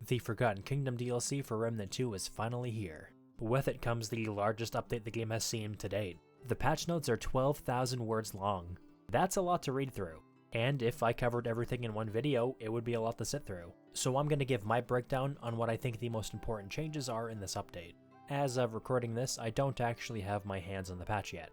The Forgotten Kingdom DLC for Remnant 2 is finally here. With it comes the largest update the game has seen to date. The patch notes are 12,000 words long. That's a lot to read through. And if I covered everything in one video, it would be a lot to sit through. So I'm going to give my breakdown on what I think the most important changes are in this update. As of recording this, I don't actually have my hands on the patch yet.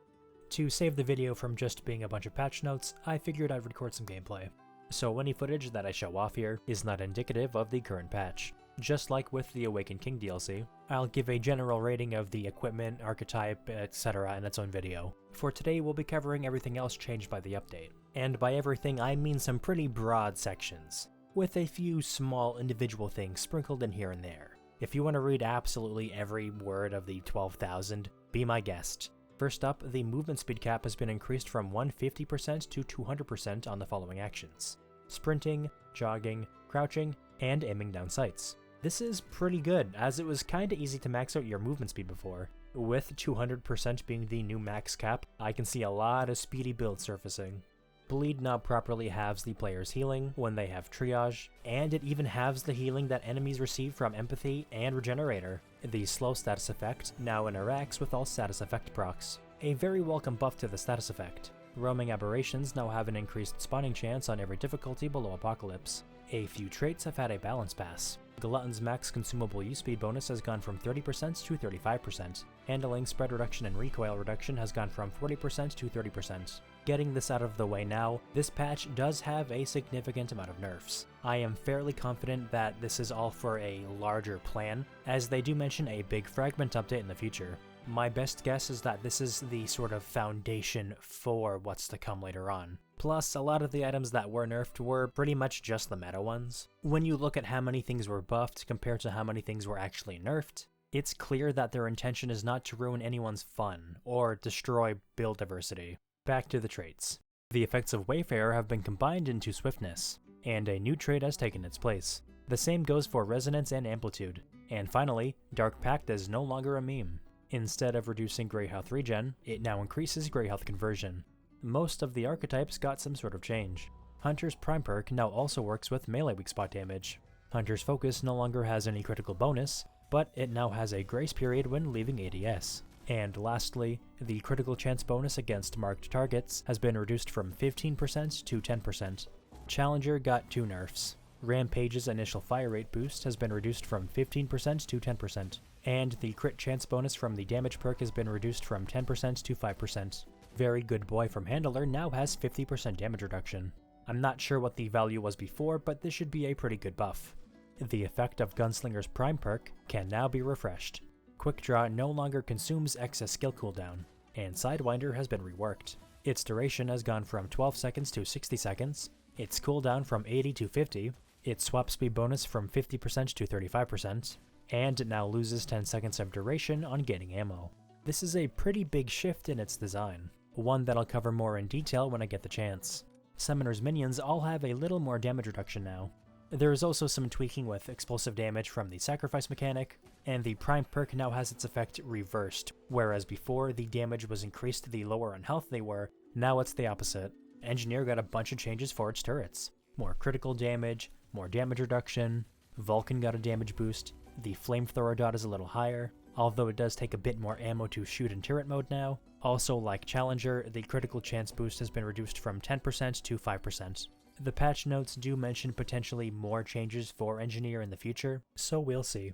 To save the video from just being a bunch of patch notes, I figured I'd record some gameplay. So any footage that I show off here is not indicative of the current patch. Just like with the Awakened King DLC, I'll give a general rating of the equipment, archetype, etc. in its own video. For today, we'll be covering everything else changed by the update. And by everything, I mean some pretty broad sections, with a few small individual things sprinkled in here and there. If you want to read absolutely every word of the 12,000, be my guest. First up, the movement speed cap has been increased from 150% to 200% on the following actions: sprinting, jogging, crouching, and aiming down sights. This is pretty good, as it was kinda easy to max out your movement speed before. With 200% being the new max cap, I can see a lot of speedy builds surfacing. Bleed now properly halves the player's healing when they have triage, and it even halves the healing that enemies receive from empathy and regenerator. The slow status effect now interacts with all status effect procs, a very welcome buff to the status effect. Roaming aberrations now have an increased spawning chance on every difficulty below Apocalypse. A few traits have had a balance pass. Glutton's max consumable use speed bonus has gone from 30% to 35%. Handling, spread reduction, and recoil reduction has gone from 40% to 30%. Getting this out of the way now, this patch does have a significant amount of nerfs. I am fairly confident that this is all for a larger plan, as they do mention a big fragment update in the future. My best guess is that this is the sort of foundation for what's to come later on. Plus, a lot of the items that were nerfed were pretty much just the meta ones. When you look at how many things were buffed compared to how many things were actually nerfed, it's clear that their intention is not to ruin anyone's fun, or destroy build diversity. Back to the traits. The effects of Wayfarer have been combined into Swiftness, and a new trait has taken its place. The same goes for Resonance and Amplitude. And finally, Dark Pact is no longer a meme. Instead of reducing Grey Health regen, it now increases Grey Health conversion. Most of the archetypes got some sort of change. Hunter's Prime perk now also works with melee weak spot damage. Hunter's Focus no longer has any critical bonus, but it now has a grace period when leaving ADS. And lastly, the critical chance bonus against marked targets has been reduced from 15% to 10%. Challenger got 2 nerfs. Rampage's initial fire rate boost has been reduced from 15% to 10%, and the crit chance bonus from the damage perk has been reduced from 10% to 5%. Very Good Boy from Handler now has 50% damage reduction. I'm not sure what the value was before, but this should be a pretty good buff. The effect of Gunslinger's Prime perk can now be refreshed. Quick Draw no longer consumes excess skill cooldown, and Sidewinder has been reworked. Its duration has gone from 12 seconds to 60 seconds, its cooldown from 80 to 50, its swap speed bonus from 50% to 35%, and it now loses 10 seconds of duration on gaining ammo. This is a pretty big shift in its design, one that I'll cover more in detail when I get the chance. Summoner's minions all have a little more damage reduction now. There is also some tweaking with explosive damage from the sacrifice mechanic, and the Prime perk now has its effect reversed, whereas before the damage was increased the lower on health they were, now it's the opposite. Engineer got a bunch of changes for its turrets. More critical damage, more damage reduction, Vulcan got a damage boost, the flamethrower dot is a little higher, although it does take a bit more ammo to shoot in turret mode now. Also, like Challenger, the critical chance boost has been reduced from 10% to 5%. The patch notes do mention potentially more changes for Engineer in the future, so we'll see.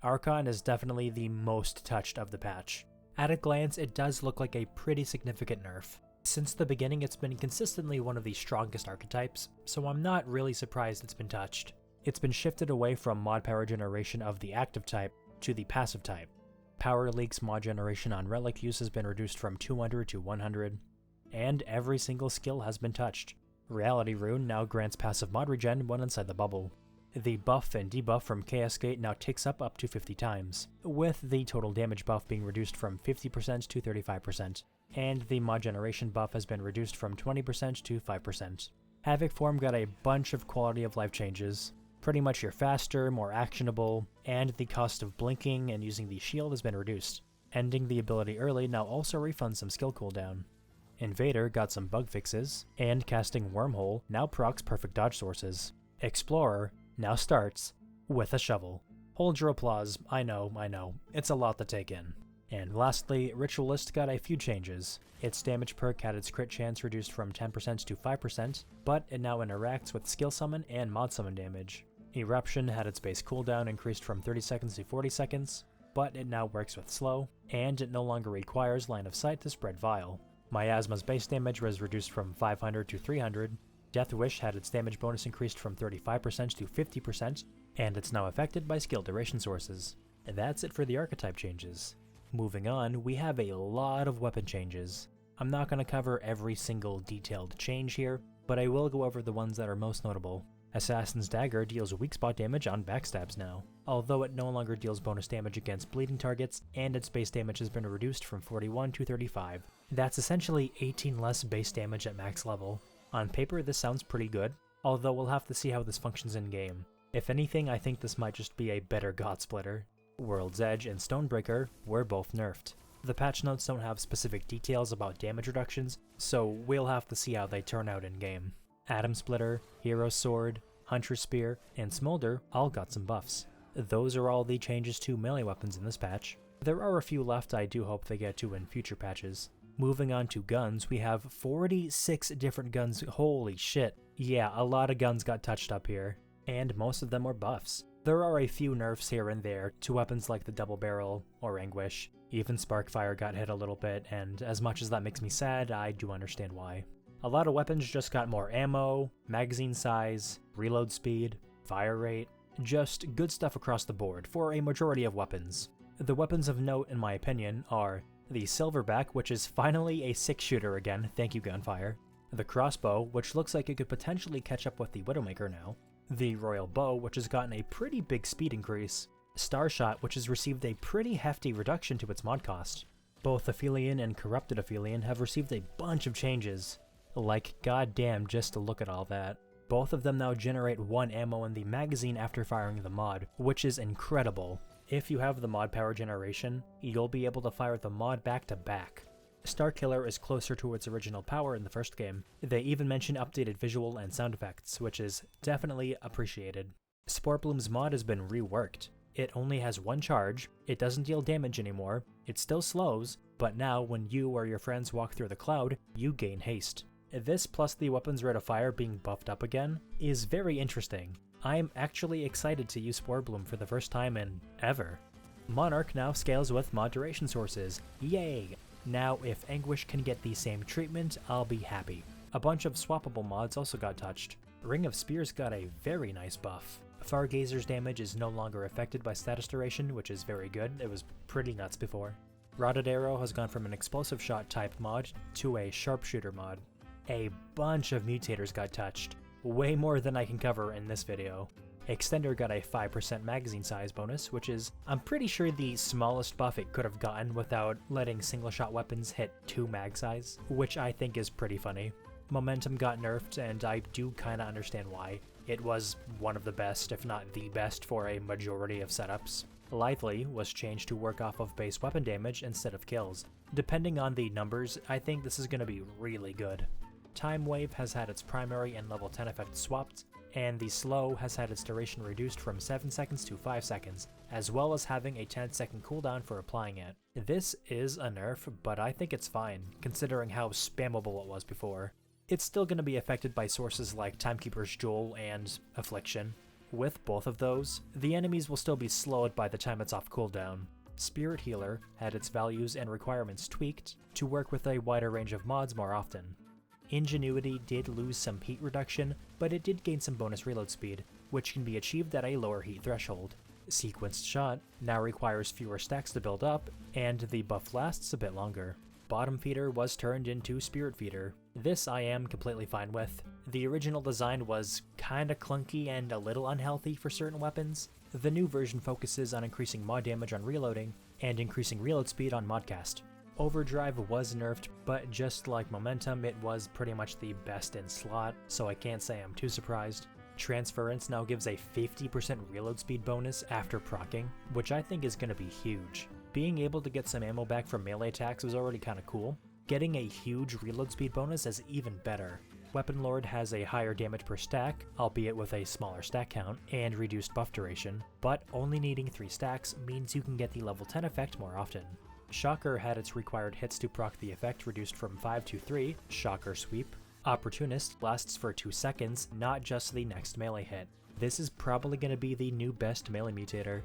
Archon is definitely the most touched of the patch. At a glance, it does look like a pretty significant nerf. Since the beginning, it's been consistently one of the strongest archetypes, so I'm not really surprised it's been touched. It's been shifted away from mod power generation of the active type to the passive type. Power leaks mod generation on relic use has been reduced from 200 to 100, and every single skill has been touched. Reality Rune now grants passive mod regen when inside the bubble. The buff and debuff from Chaos Gate now ticks up to 50 times, with the total damage buff being reduced from 50% to 35%, and the mod generation buff has been reduced from 20% to 5%. Havoc Form got a bunch of quality of life changes. Pretty much you're faster, more actionable, and the cost of blinking and using the shield has been reduced. Ending the ability early now also refunds some skill cooldown. Invader got some bug fixes, and casting Wormhole now procs perfect dodge sources. Explorer now starts with a shovel. Hold your applause, I know, it's a lot to take in. And lastly, Ritualist got a few changes. Its damage perk had its crit chance reduced from 10% to 5%, but it now interacts with skill summon and mod summon damage. Eruption had its base cooldown increased from 30 seconds to 40 seconds, but it now works with slow, and it no longer requires line of sight to spread Vile. Miasma's base damage was reduced from 500 to 300, Death Wish had its damage bonus increased from 35% to 50%, and it's now affected by skill duration sources. And that's it for the archetype changes. Moving on, we have a lot of weapon changes. I'm not going to cover every single detailed change here, but I will go over the ones that are most notable. Assassin's Dagger deals weak spot damage on backstabs now, although it no longer deals bonus damage against bleeding targets, and its base damage has been reduced from 41 to 35. That's essentially 18 less base damage at max level. On paper, this sounds pretty good, although we'll have to see how this functions in-game. If anything, I think this might just be a better God Splitter. World's Edge and Stonebreaker were both nerfed. The patch notes don't have specific details about damage reductions, so we'll have to see how they turn out in-game. Atom Splitter, Hero Sword, Hunter Spear, and Smolder all got some buffs. Those are all the changes to melee weapons in this patch. There are a few left I do hope they get to in future patches. Moving on to guns, we have 46 different guns. Holy shit. Yeah, a lot of guns got touched up here, and most of them were buffs. There are a few nerfs here and there to weapons like the Double Barrel or Anguish. Even Sparkfire got hit a little bit, and as much as that makes me sad, I do understand why. A lot of weapons just got more ammo, magazine size, reload speed, fire rate, just good stuff across the board for a majority of weapons. The weapons of note, in my opinion, are the Silverback, which is finally a 6-shooter again, thank you Gunfire, the Crossbow, which looks like it could potentially catch up with the Widowmaker now, the Royal Bow, which has gotten a pretty big speed increase, Starshot, which has received a pretty hefty reduction to its mod cost. Both Aphelion and Corrupted Aphelion have received a bunch of changes. Like, goddamn, just to look at all that. Both of them now generate 1 ammo in the magazine after firing the mod, which is incredible. If you have the mod power generation, you'll be able to fire the mod back to back. Starkiller is closer to its original power in the first game. They even mention updated visual and sound effects, which is definitely appreciated. Sporebloom's mod has been reworked. It only has 1 charge, it doesn't deal damage anymore, it still slows, but now when you or your friends walk through the cloud, you gain haste. This plus the weapon's rate of fire being buffed up again is very interesting. I'm actually excited to use Sporebloom for the first time in ever. Monarch now scales with mod duration sources, yay! Now if Anguish can get the same treatment, I'll be happy. A bunch of swappable mods also got touched. Ring of Spears got a very nice buff. Fargazer's damage is no longer affected by status duration, which is very good, it was pretty nuts before. Rotted Arrow has gone from an explosive shot type mod to a sharpshooter mod. A bunch of mutators got touched, way more than I can cover in this video. Extender got a 5% magazine size bonus, which is, I'm pretty sure, the smallest buff it could have gotten without letting single shot weapons hit 2 mag size, which I think is pretty funny. Momentum got nerfed, and I do kinda understand why. It was one of the best, if not the best, for a majority of setups. Lively was changed to work off of base weapon damage instead of kills. Depending on the numbers, I think this is going to be really good. Time Wave has had its primary and level 10 effect swapped, and the Slow has had its duration reduced from 7 seconds to 5 seconds, as well as having a 10-second cooldown for applying it. This is a nerf, but I think it's fine, considering how spammable it was before. It's still going to be affected by sources like Timekeeper's Jewel and Affliction. With both of those, the enemies will still be slowed by the time it's off cooldown. Spirit Healer had its values and requirements tweaked to work with a wider range of mods more often. Ingenuity did lose some heat reduction, but it did gain some bonus reload speed, which can be achieved at a lower heat threshold. Sequenced Shot now requires fewer stacks to build up, and the buff lasts a bit longer. Bottom Feeder was turned into Spirit Feeder. This I am completely fine with. The original design was kinda clunky and a little unhealthy for certain weapons. The new version focuses on increasing mod damage on reloading, and increasing reload speed on modcast. Overdrive was nerfed, but just like Momentum, it was pretty much the best in slot, so I can't say I'm too surprised. Transference now gives a 50% reload speed bonus after proccing, which I think is going to be huge. Being able to get some ammo back from melee attacks was already kinda cool. Getting a huge reload speed bonus is even better. Weapon Lord has a higher damage per stack, albeit with a smaller stack count, and reduced buff duration, but only needing 3 stacks means you can get the level 10 effect more often. Shocker had its required hits to proc the effect reduced from 5 to 3, Shocker Sweep. Opportunist lasts for 2 seconds, not just the next melee hit. This is probably going to be the new best melee mutator.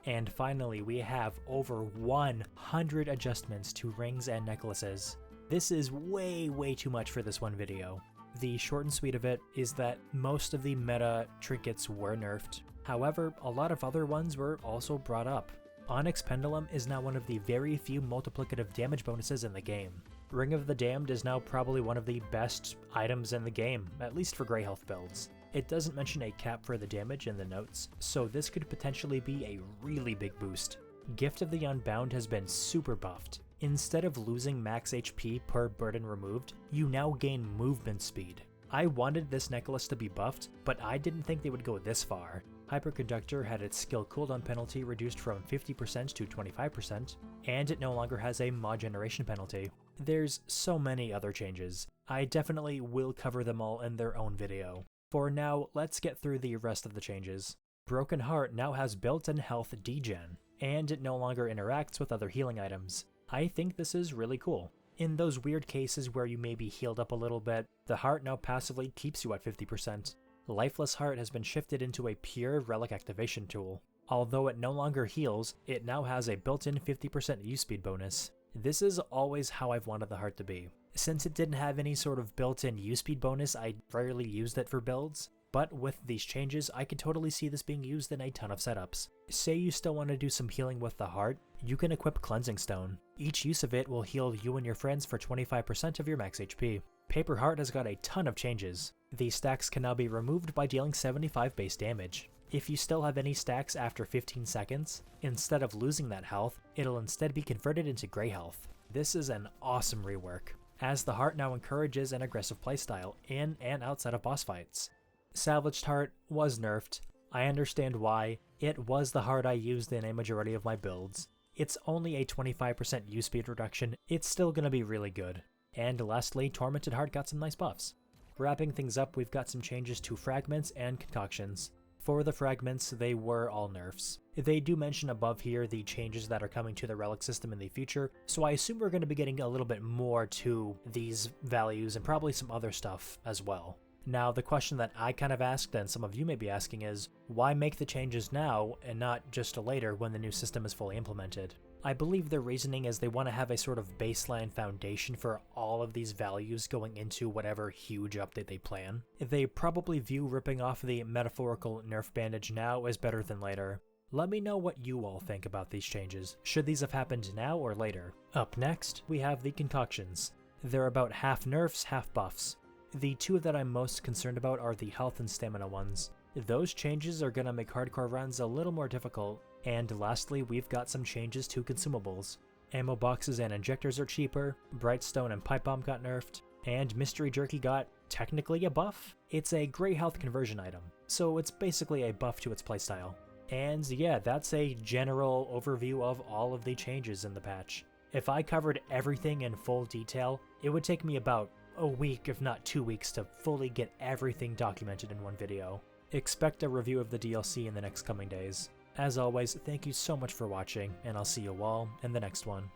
And finally, we have over 100 adjustments to rings and necklaces. This is way too much for this one video. The short and sweet of it is that most of the meta trinkets were nerfed. However, a lot of other ones were also brought up. Onyx Pendulum is now one of the very few multiplicative damage bonuses in the game. Ring of the Damned is now probably one of the best items in the game, at least for Grey Health builds. It doesn't mention a cap for the damage in the notes, so this could potentially be a really big boost. Gift of the Unbound has been super buffed. Instead of losing max HP per burden removed, you now gain movement speed. I wanted this necklace to be buffed, but I didn't think they would go this far. Hyperconductor had its skill cooldown penalty reduced from 50% to 25%, and it no longer has a mod generation penalty. There's so many other changes. I definitely will cover them all in their own video. For now, let's get through the rest of the changes. Broken Heart now has built-in health degen, and it no longer interacts with other healing items. I think this is really cool. In those weird cases where you may be healed up a little bit, the heart now passively keeps you at 50%. Lifeless Heart has been shifted into a pure relic activation tool. Although it no longer heals, it now has a built-in 50% use speed bonus. This is always how I've wanted the heart to be. Since it didn't have any sort of built-in use speed bonus, I rarely used it for builds. But with these changes, I could totally see this being used in a ton of setups. Say you still want to do some healing with the heart, you can equip Cleansing Stone. Each use of it will heal you and your friends for 25% of your max HP. Paper Heart has got a ton of changes. These stacks can now be removed by dealing 75 base damage. If you still have any stacks after 15 seconds, instead of losing that health, it'll instead be converted into Grey Health. This is an awesome rework, as the heart now encourages an aggressive playstyle in and outside of boss fights. Salvaged Heart was nerfed. I understand why. It was the heart I used in a majority of my builds. It's only a 25% use speed reduction, it's still gonna be really good. And lastly, Tormented Heart got some nice buffs. Wrapping things up, we've got some changes to Fragments and Concoctions. For the Fragments, they were all nerfs. They do mention above here the changes that are coming to the Relic system in the future, so I assume we're going to be getting a little bit more to these values and probably some other stuff as well. Now, the question that I kind of asked, and some of you may be asking, is why make the changes now and not just later when the new system is fully implemented? I believe their reasoning is they want to have a sort of baseline foundation for all of these values going into whatever huge update they plan. They probably view ripping off the metaphorical nerf bandage now as better than later. Let me know what you all think about these changes. Should these have happened now or later? Up next, we have the Concoctions. They're about half nerfs, half buffs. The two that I'm most concerned about are the health and stamina ones. Those changes are gonna make hardcore runs a little more difficult. And lastly, we've got some changes to consumables. Ammo boxes and injectors are cheaper, Brightstone and Pipe Bomb got nerfed, and Mystery Jerky got technically a buff. It's a Grey Health conversion item, so it's basically a buff to its playstyle. And yeah, that's a general overview of all of the changes in the patch. If I covered everything in full detail, it would take me about a week, if not 2 weeks, to fully get everything documented in one video. Expect a review of the DLC in the next coming days. As always, thank you so much for watching, and I'll see you all in the next one.